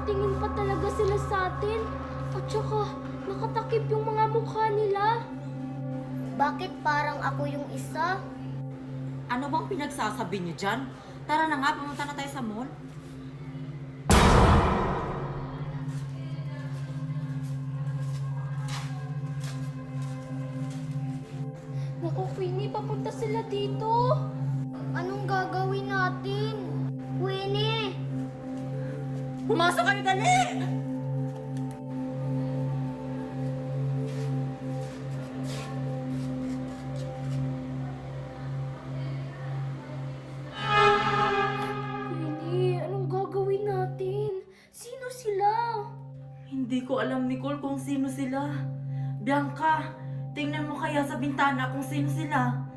nakatingin pa talaga sila sa atin. At saka, nakatakip yung mga mukha nila. Bakit parang ako yung isa? Ano bang pinagsasabi niyo dyan? Tara na nga, pumunta na tayo sa mall. Naku, Queenie, papunta sila dito. Anong gagawin natin? Queenie! Pumasok kayo, dali! Queenie, anong gagawin natin? Sino sila? Hindi ko alam, Nicole, kung sino sila. Bianca, tingnan mo kaya sa bintana kung sino sila.